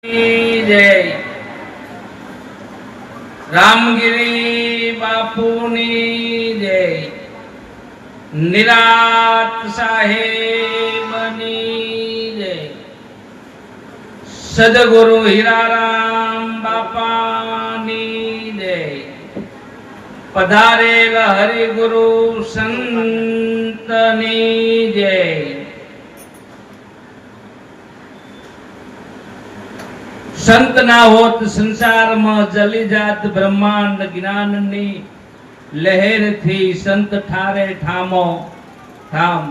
जय रामगिरी बापूनी जय निरात साहेबनी जय सदगुरु हीराराम बापानी जय पधारेल हरिगुरु संतनी जय। संत ना होत संसार में जली जात ब्रह्मांड ज्ञाननी लहर थी संत ठारे ठामो ठाम।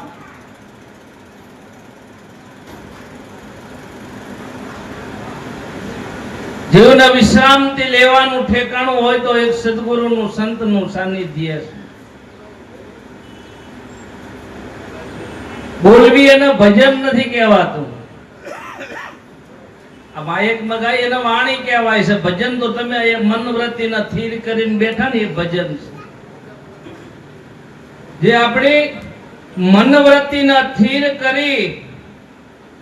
जीवन विश्रांति लेवानुं ठेकाणुं होय तो एक सद्गुरुनुं संतनुं सानिध्य छे। बोलवी अने भजन नथी कहेवातुं। अब एक मगाई एना वाणी कहेवाय छे। भजन तो तमे मनवृत्ति ना थीर करीने बैठा ने भजन छे। जे आपणी मनवृत्ति ना थीर करी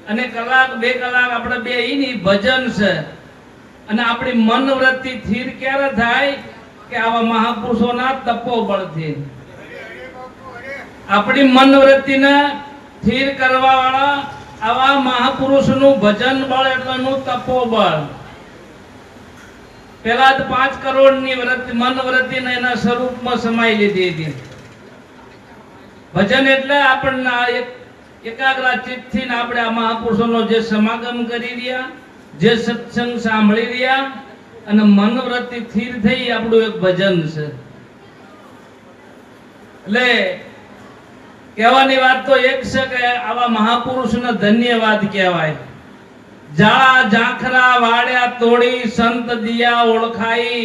अने कलाक बे कलाक आपणे बेहीनी भजन छे। अने आपणी मनवृत्ति थीर क्यारे थाय के आवा महापुरुषोना तपोबळथी। आपणी मनवृत्ति ने थीर करवा वाळा आवा महापुरुषनुं भजन बळ એટલાનું તપોબળ। પહેલા તો 5 કરોડની મનવૃત્તિને એના સ્વરૂપમાં સમાઈ લીધી હતી। ભજન એટલે આપણને એકાગ્ર ચિત્તથી આપણે આ મહાપુરુષોનો જે સમાગમ કરી રહ્યા, જે સત્સંગ સાંભળી રહ્યા અને મનવૃત્તિ સ્થિર થઈ આપણું એક ભજન છે। એટલે કહેવાની વાત તો એક છે કે આવા મહાપુરુષને ધન્યવાદ કહેવાય। જાળા ઝાંખરા વાડ્યા તોડી સંત દિયા ઓળખાઈ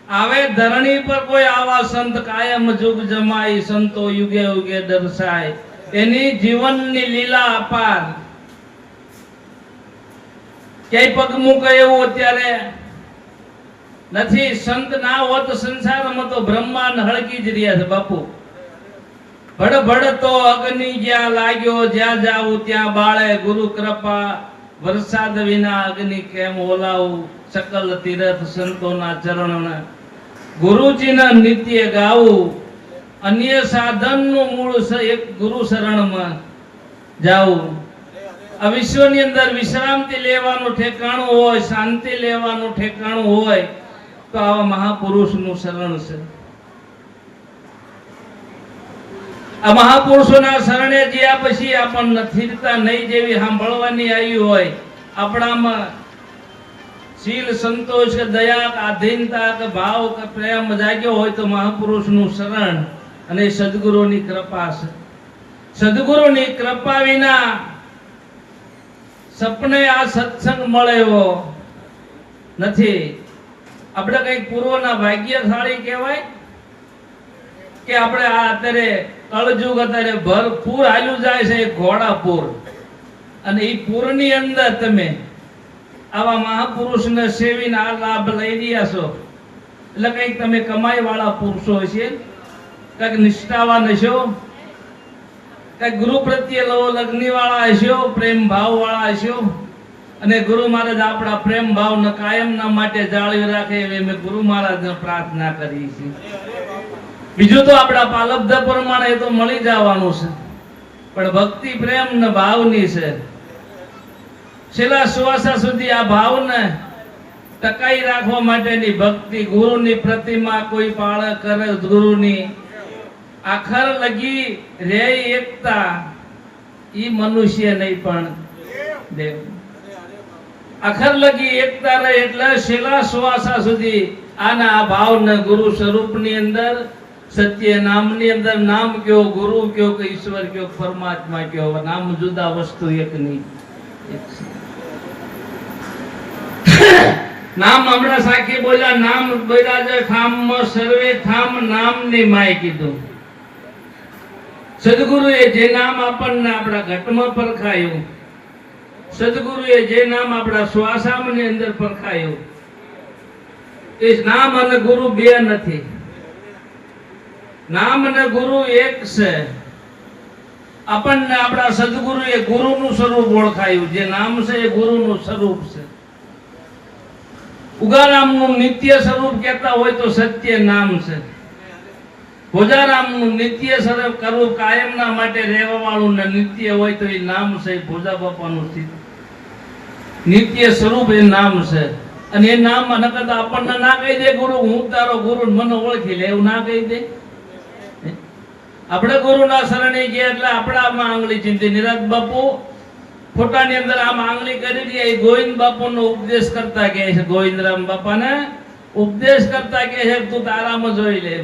આવે ધરણી પર કોઈ આવા સંત કાયમ જુગ જમાઈ સંતો યુગે યુગે દર્શાય એની જીવનની લીલા અપાર। ક્યાંય પગ મૂકે એવું અત્યારે નથી। સંત ના હોત સંસારમાં તો બ્રહ્માંડ હળગી જ રહ્યા છે બાપુ। ભડ ભડ તો અગ્નિ જ્યાં લાગ્યો જ્યાં જાવું ત્યાં બાળે ગુરુ કૃપા વરસાદ વિના અગ્નિ કેમ ઓલાવું સકલ તીર્થ સંતોના ચરણના ગુરુજીના નિત્ય ગાવું અન્ય સાધનનું મૂળ એક ગુરુ શરણમાં જાવું। આ વિશ્વની અંદર વિશ્રાંતિ લેવાનું ઠેકાણું હોય, શાંતિ લેવાનું ઠેકાણું હોય તો આવા મહાપુરુષનું શરણ છે। આ મહાપુરુષોના શરણે જ્યાં પછી આપણને સ્થિરતા નહીં જેવી સાંભળવાની આવી હોય, આપણામાં શીલ સંતોષ કે દયા કે આધીનતા કે ભાવ કે પ્રેમ જાગ્યો હોય તો મહાપુરુષનું શરણ અને સદગુરુની કૃપા છે। સદગુરુની કૃપા વિના સપને આ સત્સંગ મળે એવો નથી। આપણે કંઈક પૂર્વના ભાગ્યશાળી કહેવાય કે આપણે આ અત્યારે કળજુગ અત્યારે ભરપૂર હાલ્યું જાય છે ઘોડાપુર અને એ પૂરની અંદર તમે આવા મહાપુરુષને સેવીને આ લાભ લઈ રહ્યા છો એટલે કંઈક તમે કમાઈ વાળા પુરુષો છે, કંઈક નિષ્ઠાવાન હશો, કંઈક ગુરુ પ્રત્યે લગ્ની વાળા હશો, પ્રેમ ભાવ વાળા હશો અને ગુરુ મહારાજ આપણા પ્રેમ ભાવને કાયમના માટે જાળવી રાખે એવી મેં ગુરુ મહારાજને પ્રાર્થના કરી છે। બીજું તો આપણા પાલબ્ધ પ્રમાણે તો મળી જવાનું છે પણ ભક્તિ પ્રેમ ને ભાવની છે। છેલ્લા શ્વાસા સુધી આ ભાવને ટકાઈ રાખવા માટેની ભક્તિ ગુરુની પ્રતિમા કોઈ પાળ કરે ગુરુની આખર લગી રે એકતા ઈ મનુષ્ય નહીં પણ દેવ। આખર લગી એકતા રહે એટલે છેલ્લા શ્વાસા સુધી આના આ ભાવને ગુરુ સ્વરૂપની અંદર सत्य नामनी अंदर नाम क्यों गुरु क्यों के ईश्वर क्यों परमात्मा क्यों नाम जुदा वस्तु एक नहीं। नाम हमणा साखी बोला नाम बोला जे ठाम में सर्वे ठाम नाम ने माय कीधुं। सद्गुरुए जे नाम आपणने आपणा घटमां परखायुं, सद्गुरुए जे नाम आपणा श्वासामनी अंदर परखायुं ए नाम अने गुरु बे नथी। नाम ने गुरु एक से આપણને આપણા સદગુરુએ ગુરુનું સ્વરૂપ ઓળખાયું, જે નામ છે એ ગુરુનું સ્વરૂપ છે। ઉગારામનું નિત્ય સ્વરૂપ કહેતા હોય તો સત્ય નામ છે. ભોજારામનું નિત્ય સ્વરૂપ કરવું કાયમના માટે રહેવા વાળું ને નિત્ય હોય તો એ નામ છે. ભોજા બાપાનું નિત્ય સ્વરૂપ એ નામ છે. અને એ નામ નકર આપણને ના કહી દે ગુરુ હું તારો ગુરુ મને ઓળખી લે એવું ના કહી દે. આપણે ગુરુના શરણે ગયા એટલે આપણામાં આંગળી ચિંતી. નિરાત બાપુ ફોટાની અંદર આમ આંગળી કરી દે એ ગોવિંદ બાપુનો ઉપદેશ કરતા કહે છે. ગોવિંદરામ બાપાને ઉપદેશ કરતા કહે છે તું તારામાં જોઈ લે.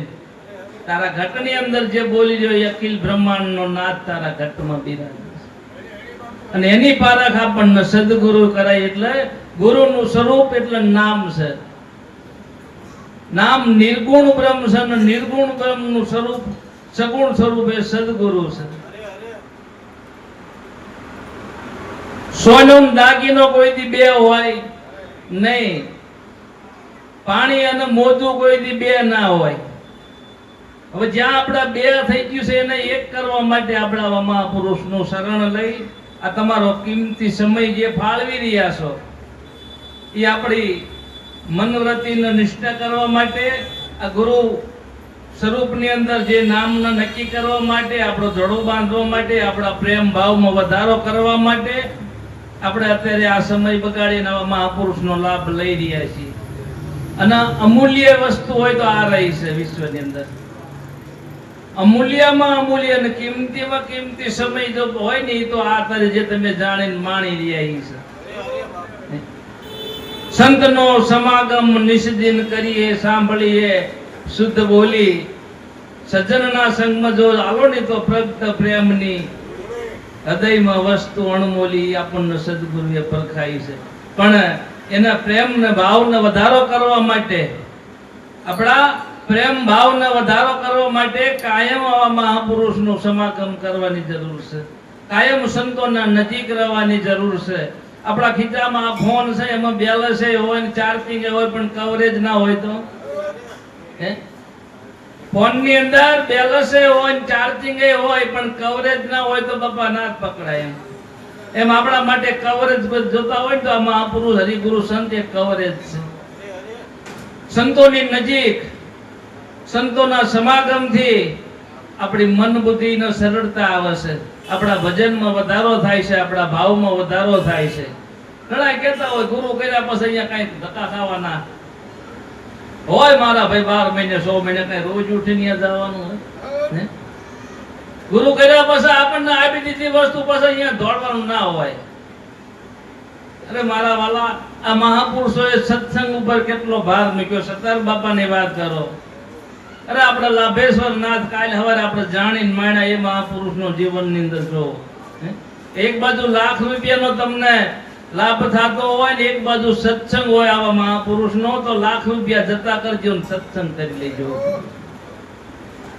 તારા ઘટની અંદર જે બોલી રહ્યો અખિલ બ્રહ્માંડનો નાથ તારા ઘટમાં બિરાજે અને એની પારખ આપણને સદગુરુ કરાય. એટલે ગુરુનું સ્વરૂપ એટલે નામ છે. નામ નિર્ગુણ બ્રહ્મ છે અને નિર્ગુણ બ્રહ્મનું સ્વરૂપ સગુણ સ્વરૂપ એ સદગુરુ છે. સોનું દાગીનો કોઈ દી બે હોય નહીં. પાણી અને મોજું કોઈ દી બે ના હોય. હવે જ્યાં આપણા બે થઈ ગયું છે એને એક કરવા માટે આપણા મહાપુરુષનું શરણ લઈ આ તમારો કિંમતી સમય જે ફાળવી રહ્યા છો એ આપણી મનવ્રતિને નિષ્ઠા કરવા માટે આ ગુરુ સ્વરૂપની અંદર જે નામને નક્કી કરવા માટે આપણો જોડો બાંધવા માટે આપણા પ્રેમ ભાવમાં વધારો કરવા માટે આપણે અત્યારે આ સમય બગાડીને આવા મહાપુરુષનો લાભ લઈ રહ્યા છીએ. અને અમૂલ્ય વસ્તુ હોય તો આ રહી છે વિશ્વની અંદર. અમૂલ્યમાં અમૂલ્ય અને કિંમતીમાં કિંમતી સમય જો હોય ને તો આ તારે જે તમે જાણીને માણી રહ્યા છે. સંતનો સમાગમ નિષદિન કરીએ સાંભળીએ શુદ્ધ બોલી સજ્જનના સંગમાં જો આવો ને તો પ્રગટ પ્રેમની હૃદયમાં વસ્તુ અણમોલી આપણને સદગુરુએ પરખાઈ છે. પણ એના પ્રેમને ભાવને વધારો કરવા માટે આપણા પ્રેમ ભાવને વધારો કરવા માટે કાયમ આવા મહાપુરુષનું સમાગમ કરવાની જરૂર છે. કાયમ સંતોના નજીક રહેવાની જરૂર છે. આપણા ખીચામાં આ ફોન છે એમાં બેલેન્સ હોય ને ચાર્જિંગ હોય પણ કવરેજ ના હોય તો ફોન ની અંદર બેલેન્સ હોય ને ચાર્જિંગ હોય પણ કવરેજ ના હોય તો બાપા ના પકડાય. એમ આપણા માટે કવરેજ જોતા હોય તો આ મહાપુરુષ હરિગુરુ સંત એ કવરેજ છે. સંતોની નજીક સંતોના સમાગમથી આપણી મન બુદ્ધિનો સરળતા આવે છે. આપણા ભજનમાં વધારો થાય છે. આપણા ભાવમાં વધારો થાય છે. ઘણા કહેતા હોય ગુરુ કર્યા પછી અહીંયા કઈ ધક્કા ખાવાના હોય મારા ભાઈ 12 મહિને 100 મહિને કઈ રોજ ઉઠીને જવાનું હોય. ગુરુ કર્યા પછી આપણને આપી દીધી વસ્તુ પછી અહીંયા દોડવાનું ના હોય. અરે મારા વાલા આ મહાપુરુષોએ સત્સંગ ઉપર કેટલો ભાર મૂક્યો. સતાર બાપાની વાત કરો. અરે આપણે લાભેશ્વર નાથ કાલ હવારે આપણે જાણીને માણ્યા એ મહાપુરુષનો જીવનની અંદર જો એક બાજુ લાખ રૂપિયાનો તમને લાભ થતો હોય ને એક બાજુ સત્સંગ હોય આવા મહાપુરુષનો તો લાખ રૂપિયા જતા કરજો ને સત્સંગ કરી લેજો.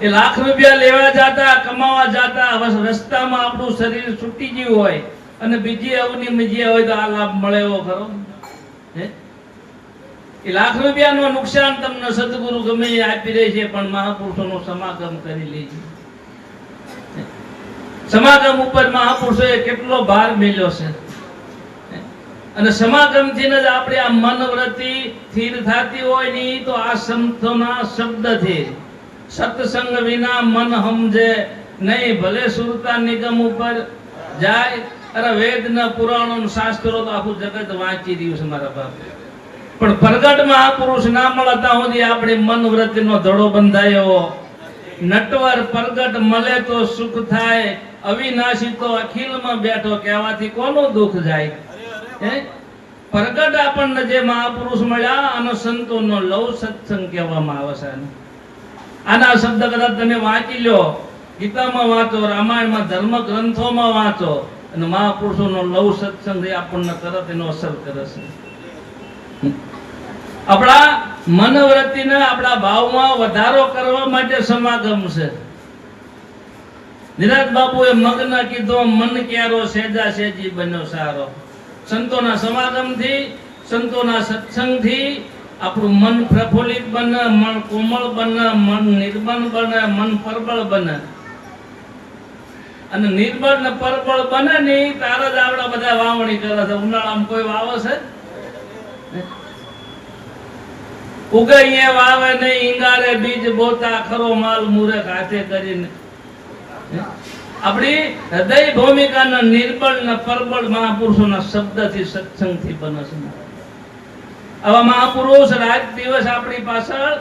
એ લાખ રૂપિયા લેવા જાતા કમાવા જાતા રસ્તામાં આપણું શરીર છૂટી ગયું હોય અને બીજી અવની બીજી હોય તો આ લાભ મળે એવો ખરો. એ લાખ રૂપિયાનું નુકસાન તમને સદગુરુ ગમે એ આપી રહી છે પણ મહાપુરુષોનો સમાગમ કરી લેજો. સમાગમ ઉપર મહાપુરુષોએ કેટલો ભાર મેલ્યો છે. અને સમાગમથી જ આપણે આ મનવ્રતિ સ્થિર થતી હોય ને તો આ સંતોના શબ્દથી સત્સંગ વિના મન સમજે નહીં. ભલે સુરતા નિગમ ઉપર જાય. અરે વેદ ના પુરાણો શાસ્ત્રો તો આખું જગત વાંચી રહ્યું છે મારા બાપ. પણ પ્રગટ મહાપુરુષ ના મળતા સુધી આપણી મનવ્રતિનો ધડો બંધાયો. નટવર પ્રગટ મળે તો સુખ થાય. અવિનાશી તો અખિલમાં બેઠો કહેવાથી કોનું દુઃખ જાય. પ્રગટ આપણને જે મહાપુરુષ મળ્યા આનો સંતોનો લવ સત્સંગ કહેવામાં આવે છે. આના શબ્દ કદાચ તમે વાંચી લો, ગીતામાં વાંચો, રામાયણમાં, ધર્મ ગ્રંથોમાં વાંચો અને મહાપુરુષોનો લવ સત્સંગ આપણને તરત એનો અસર કરે છે. આપણા મનવૃત્તિને આપણા ભાવમાં વધારો કરવા માટે સમાગમ છે. નિરાત બાપુએ મગ્ન કીધો મન ક્યારો સેજા સેજી બન્યો સારો. સંતોના સમાગમથી સંતોના સત્સંગથી આપણું મન પ્રફુલ્લિત બને, મન કોમળ બને, મન નિર્મળ બને, મન પરબળ બને. અને નિર્મળ ને પરબળ બને ને તાર જ આપણા બધા વાવણી કરે છે. ઉનાળામાં કોઈ વાવે છે? ઉગઈએ વાવે નહીં ઈંગારે બીજ બોતા ખરો માલ મૂરખ હાથે કરીને. આપણી હૃદય ભૂમિકાના નિર્બળ ને પરબળ મહાપુરુષોના શબ્દથી સત્સંગથી બને છે. આવા મહાપુરુષ રાત દિવસ આપણી પાછળ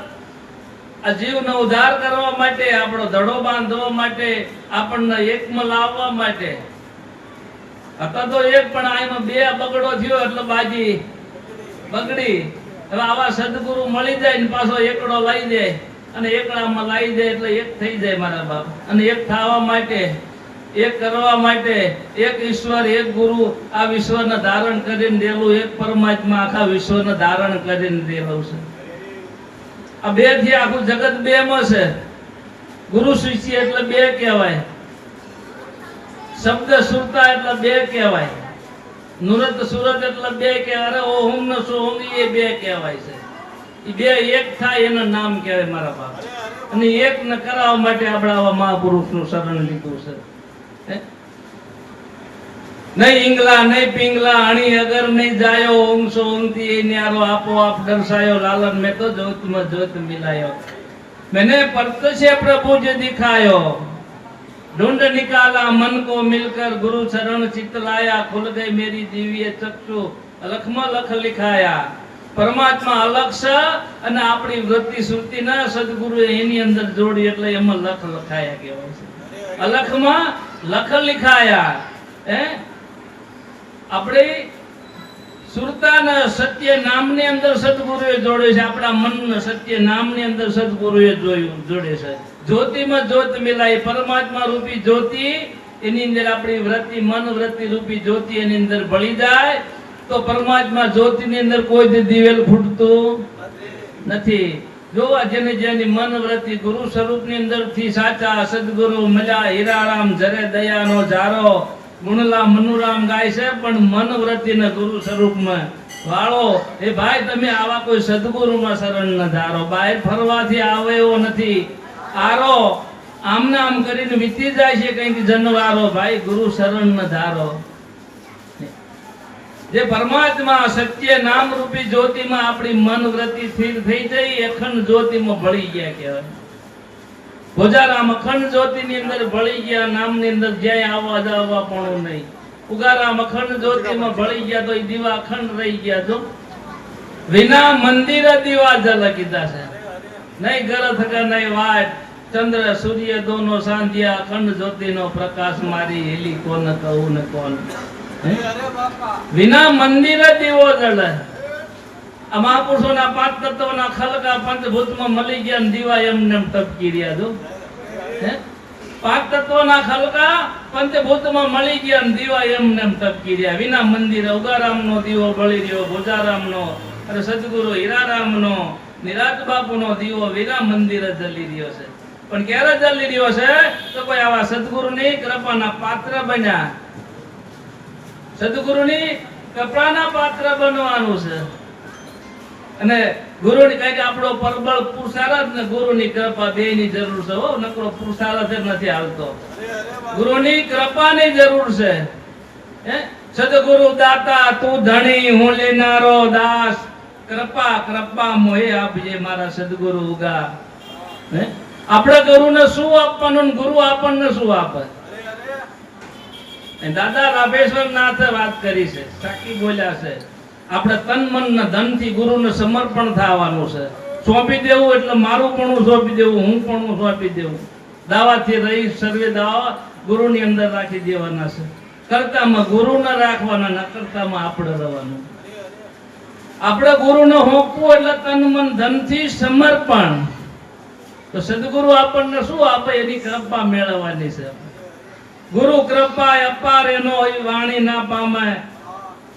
આ જીવનો ઉદ્ધાર કરવા માટે, આપણો ધડો બાંધવા માટે, આપણને એકમાં લાવવા માટે. હતા તો એક પણ આમાં બે બગડો થયો એટલે બાજી બગડી. હવે આવા સદગુરુ મળી જાય ને પાછો એકડો લઈ જાય અને એકડામાં લાવી જાય એટલે એક થઈ જાય મારા બાપ. અને એક થવા માટે, એક કરવા માટે એક ઈશ્વર, એક ગુરુ આ વિશ્વને ધારણ કરીને દેલું, એક પરમાત્મા આખા વિશ્વને ધારણ કરીને દેલું છે. આ બે થી આખું જગત બે માં છે. ગુરુ શિષ્ય એટલે બે કહેવાય, શબ્દ સુરતા એટલે બે કહેવાય, નુરત સુરત એટલે બે કહેવાય, અરે ઓહમ ને સોહમ એ બે કહેવાય છે. એ બે એક થાય એનું નામ કહેવાય મારા બાપ. અને એક ને કરાવવા માટે આપણે આવા મહાપુરુષનું શરણ લીધું છે. નહીં ઈંગલા નહીં પિંગલા અણી અગર નહીં જાયો ઓમ સો ઓમથી એ ન્યારો આપોઆપ દર્શાયો લાલન મેં તો જ્યોતમાં જ્યોત મિલાયો. मैंने प्रत्यक्ष प्रभु जो दिखायो ढूंढ निकाला मन को मिलकर गुरु चरण चित्त लाया खुल गई मेरी दिव्य चक्षु લખમાં લખ लिखाया. પરમાત્મા અલગ છે અને આપણી વૃત્તિ સુરતી ના સદગુરુ એની અંદર જોડી એટલે એમાં લખ લખાયા કહેવાય છે. અલખમાં લખ लिखाया. આપણે સુરતાના સત્ય નામની અંદર સદગુરુએ જોડે છે, આપણા મનના સત્ય નામની અંદર સદગુરુએ જોડે છે. જ્યોતિમાં જ્યોત મિલાય, પરમાત્મા રૂપી જ્યોતિ એની અંદર આપણી વૃત્તિ મન વૃત્તિ રૂપી જ્યોતિ એની અંદર ભળી જાય તો પરમાત્મા જ્યોતિની અંદર કોઈ દિવેલ ફૂટતું નથી. જો જેને જેની મન વૃત્તિ ગુરુ સ્વરૂપની અંદરથી સાચા સદગુરુ મળ્યા, હીરારામ જરે દયાનો જારો ગુણલા મનુરામ ગાય છે, પણ મન વૃત્તિના ગુરુ સ્વરૂપમાં વાળો એ ભાઈ તમે આવા કોઈ સદગુરુમાં શરણ ન ધારો. બહાર ફરવાથી આવે એવો નથી. આરો આમને આમ કરીને વીતી જાય છે કંઈક જનવારો. ભાઈ ગુરુ શરણ ન ધારો. જે પરમાત્મા સત્ય નામ રૂપી જ્યોતિમાં આપણી મન વૃત્તિ સ્થિર થઈ જાય, અખંડ જ્યોતિમાં ભળી ગયા કહેવાય. ભોજારામ અખંડ જ્યોતિની અંદર ભળી ગયા, નામની અંદર જ્યાં આવવા જવા પણ નહીં. ઉગારામ અખંડ જ્યોતિમાં ભળી ગયા તો એ દીવા અખંડ રહી ગયા. જો વિના મંદિર દીવા જલ કીધા છે, નહીં ગરથ કે નહીં વાટ, ચંદ્ર સૂર્ય દોનો સાંધ્યા, અખંડ જ્યોતિનો પ્રકાશ મારી હેલી કોન કહું ને કોન. વિના મંદિર દીવો જળે. આ મહાપુરુષોના પાંચ તત્વોના ખલકા પંચભૂતમાં મળી ગયા ને દીવા એમને ટપકી રહ્યા. જો પાંચ તત્વોના ખલકા પંચભૂતમાં મળી ગયા ને દીવા એમને ટપકી રહ્યા. વિના મંદિર ઉગારામનો દીવો બળી રહ્યો, ભોજારામનો અને સદગુરુ હીરારામનો નિરાત બાપુનો દીવો વિના મંદિરે જલી રહ્યો છે. પણ ક્યારે જલી રહ્યો છે તો કોઈ આવા સદગુરુની કૃપાના પાત્ર બન્યા. સદગુરુની કૃપાના પાત્ર બનવાનું છે. અને ગુરુની કઈ કે આપણો પરબળ પુરુષાર્થ ને ગુરુની કૃપા બે ની જરૂર છે. હો નકરો પુરુષાર્થ નથી આવતો, ગુરુની કૃપાની જરૂર છે. સદગુરુ દાતા તું ધણી હું લેનારો દાસ, કૃપા કૃપા મોહે આપજે મારા સદગુરુ ઉગા. આપણે ગુરુને શું આપવાનું, ગુરુ આપણને શું આપે? દાદા રાભેશ્વર નાથે વાત કરી છે, સાચી બોલ્યા છે. આપણે તન મન ને ધન થી ગુરુને સમર્પણ થવાનું છે. સોંપી દેવું એટલે મારું પણ સોંપી દેવું, હું પણ સોંપી દેવું. દાવાથી રહી સર્વે દાવા ગુરુની અંદર રાખી દેવાના છે. કર્તામાં ગુરુને રાખવાના, ન કર્તામાં આપણે રહેવાનું. આપણે ગુરુને હોંપવું એટલે તન મન ધન થી સમર્પણ. તો સદગુરુ આપણને શું આપે? એની કૃપા મેળવવાની છે. ગુરુ કૃપા અપાર એનો વાણી ના પામે.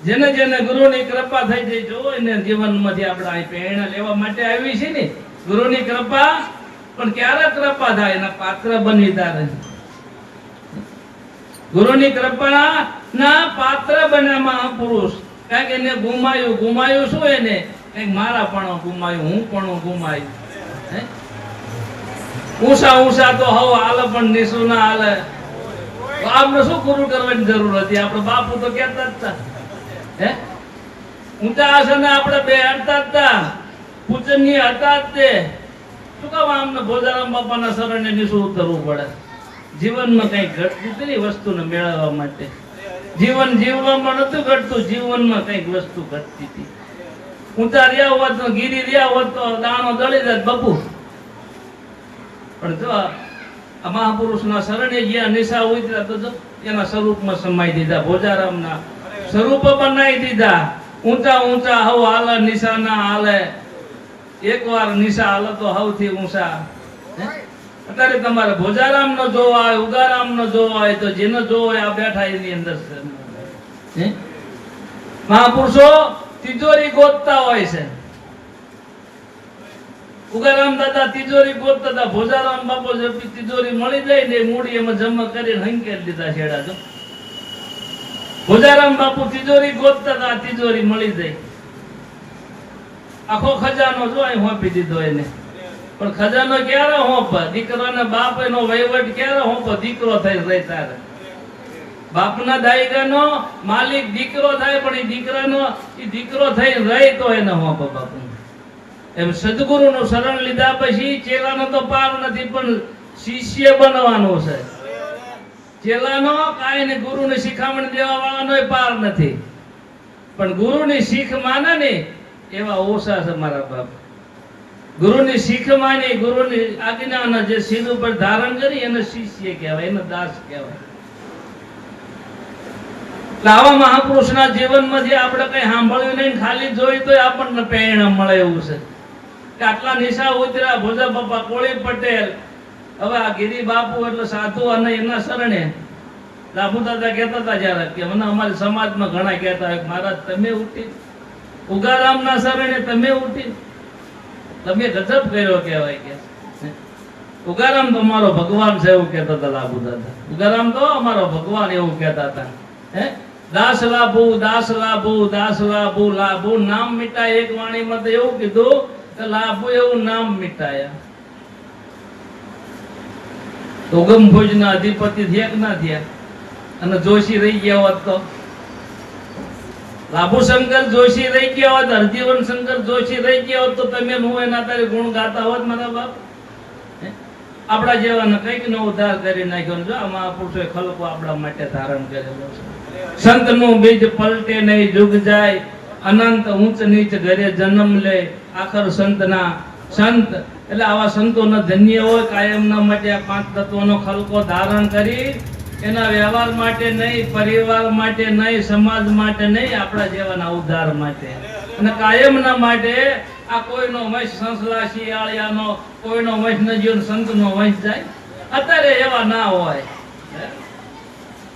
જેને જેને ગુરુની કૃપા થઈ જાય, જો એને જીવનમાંથી આપણે અહીં પ્રેરણા લેવા માટે આવી છે ને ગુરુની કૃપા. પણ ક્યારે કૃપા થાય? એના પાત્ર બની તારે. ગુરુની કૃપા ના પાત્ર બન્યા મહાપુરુષ. કારણ કે એને ગુમાયું શું? એને કઈક મારા પણ ગુમાયું, હું પણ ગુમાયું. ઊંચા ઊંચા તો હવ હાલે પણ નીસું ના હાલે. આપણે શું ગુરુ કરવાની જરૂર હતી? આપણે બાપુ તો કેતા જ હતા, ઊંચા આસને આપણે બે હડતા હતા. પૂજનીય હતા જ તે શું કામ આમને ભોજારામ બાપાના શરણે નીચું ઉતરવું પડે? જીવનમાં કઈ ઘટતું હતી વસ્તુને મેળવવા માટે. જીવન જીવવામાં નતું ઘટતું, જીવનમાં કઈક વસ્તુ ઘટતી હતી. ઊંચા રહ્યા હોત તો ગીરી રહ્યા હોત તો દાણો દળી જાય બપુ. પણ જો આ મહાપુરુષના શરણે જ્યાં નિશા ઉતર્યા તો જો એના સ્વરૂપમાં સમાઈ દીધા. ભોજારામના સ્વરૂપ બનાવી દીધા. ઊંચા ઊંચા હવ હાલે, નિશા ના હાલે. એકવાર નિશા હાલે તો સૌથી ઊંચા. અત્યારે તમારે ભોજારામ નો જોવો હોય, ઉગારામ નો જોવો હોય તો જેનો જોવો હોય આ બેઠા એની અંદર છે. મહાપુરુષો તિજોરી ગોતતા હોય છે. ઉગારામ દાદા તિજોરી ગોતતા હતા. ભોજારામ બાપુ જે તિજોરી મળી જાય ને મૂડી એમાં જમા કરીને હંકેલી દીધા છેડા. જો ભોજારામ બાપુ તિજોરી ગોતતા હતા, તિજોરી મળી જાય. આખો ખજાનો જો અહીં હોપી દીધો એને. પણ ખજાનો ક્યારે હોપ? દીકરાના બાપ એનો વહીવટ ક્યારે હોપ? દીકરો થઈ રહી તારે. બાપના દાયકાનો માલિક દીકરો થાય, પણ એ દીકરો થઈ રહી તો એને હોપ બાપુ. એમ સદગુરુનું શરણ લીધા પછી ચેલાનો તો પાર નથી, પણ શિષ્ય બનવાનો છે. ચેલાનો કાંઈ ને ગુરુને શિખામણ દેવા વાળાનો પાર નથી, પણ ગુરુની શીખ માને ને એવા ઓછા છે મારા બાપ. ગુરુની શીખ માની, ગુરુની આજ્ઞાના જે શિર ઉપર ધારણ કરી એને શિષ્ય કહેવાય, એને દાસ કહેવાય. આવા મહાપુરુષના જીવનમાંથી આપણે કઈ સાંભળ્યું નહીં, ખાલી જોઈ તો આપણને પ્રેરણા મળે એવું છે કે આટલા નિશા ઉતર્યા ભોજા બાપા, કોળી પટેલ. હવે આ ગિરી બાપુ એટલે સાધુ અને એના શરણે લાભુ દાદા કહેતા હતા જયારે કે મને અમારી સમાજમાં ઘણા કહેતા હોય મહારાજ તમે ઉઠી, ઉગારામના શરણે તમે ઉઠી, તમે ગજબ કર્યો કહેવાય કે ઉગારામ તો અમારો ભગવાન છે એવું કહેતા હતા લાભુ દાદા. ઉગારામ તો અમારો ભગવાન એવું કહેતા હતા. દાસ લાભુ, દાસ લાભુ, દાસ લાભુ. લાભુ નામ મિટાય. એક વાણીમાં તો એવું કીધું કે લાભુ એવું નામ મિટાયા. ઉગમ ભુજના અધિપતિ થયા કે ના થયા? અને જોશી રહી ગયા હોત તો લાભુ શંકર જોશી રહી ગયા હોત, હરજીવન શંકર જોશી રહી ગયા હોત તો તમે હું એના તારે ગુણ ગાતા હોત મારા બાપ. આપણા જેવાને કઈક નો ઉદ્ધાર કરી નાખ્યો. જો આ મહાપુરુષોએ ખલકો આપણા માટે ધારણ કરેલો છે. સંત નું બીજ પલટે નહીં, જુગ જાય અનંત ઊંચ નીચ ઘરે જન્મ લે. આખર સંતના સંત એટલે આવા સંતોનો ધન્ય હોય કાયમના માટે આ પાંચ તત્વોનો ખલકો ધારણ કરી એના વ્યવહાર માટે નહીં, પરિવાર માટે નહીં, સમાજ માટે નહીં, આપણા જેવાના ઉદ્ધાર માટે અને કાયમના માટે. આ કોઈનો વંશ સંસલા શિયાળિયાનો, કોઈનો વંશ ન જીવન સંતનો વંશ જાય. અત્યારે એવા ના હોય,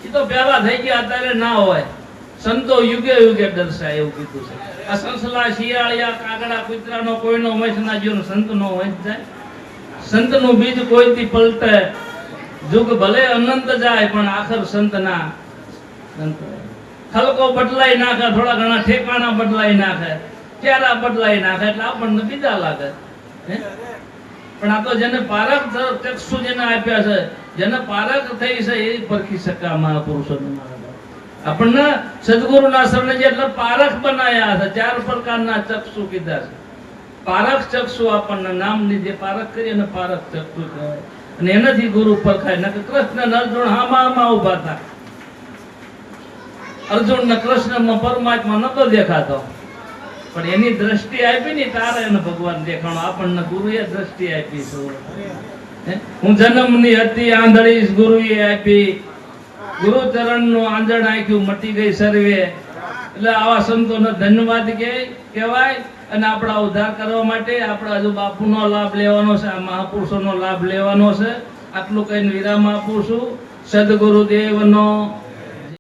એ તો પહેલા થઈ ગયા, અત્યારે ના હોય. સંતો યુગે યુગે દર્શાય એવું કીધું છે. આ સંસલા શિયાળિયા કાગડા કૂતરાનો કોઈનો વંશ ના જીવન સંતનો વંશ જાય. સંતનું બીજ કોઈથી પલટે, જુગ ભલે અનંત જાય પણ આખર સંતના ખલકો બદલાઈ નાખે, થોડા ઘણા ઠેકાણા બદલાઈ નાખે, ચહેરા બદલાઈ નાખે એટલે આપણને બીજા લાગે. પણ આ તો જેને પારખ ચક્ષુ જેને આપ્યા છે, જેને પારખ થઈ છે એ પરખી શકે આ મહાપુરુષોને. આપણને સદગુરુના શરણે જેટલા પારખ બનાયા છે, ચાર પ્રકારના ચક્ષુ કીધા છે. પારખ ચક્ષુ આપણને નામની જે પારખ કરી એને પારખ ચક્ષુ કહેવાય. અને એનાથી ગુરુ પરખાય. નકર કૃષ્ણ અને અર્જુન હામાં ઉભા હતા. અર્જુન ને કૃષ્ણમાં પરમાત્મા નતો દેખાતો, પણ એની દ્રષ્ટિ આપી ને તારે એને ભગવાન દેખાણો. આપણને ગુરુએ દ્રષ્ટિ આપી છે. હું જન્મની હતી આંધળી ગુરુએ આપી, ગુરુ ચરણ નું આંજણ આંખ્યું મટી ગઈ સર્વે. એટલે આવા સંતોનો ધન્યવાદ કહેવાય. અને આપણા ઉદ્ધાર કરવા માટે આપણા હજુ બાપુનો લાભ લેવાનો છે, આ મહાપુરુષોનો લાભ લેવાનો છે. આટલું કહીને વિરામ આપું છું. સદગુરુદેવનો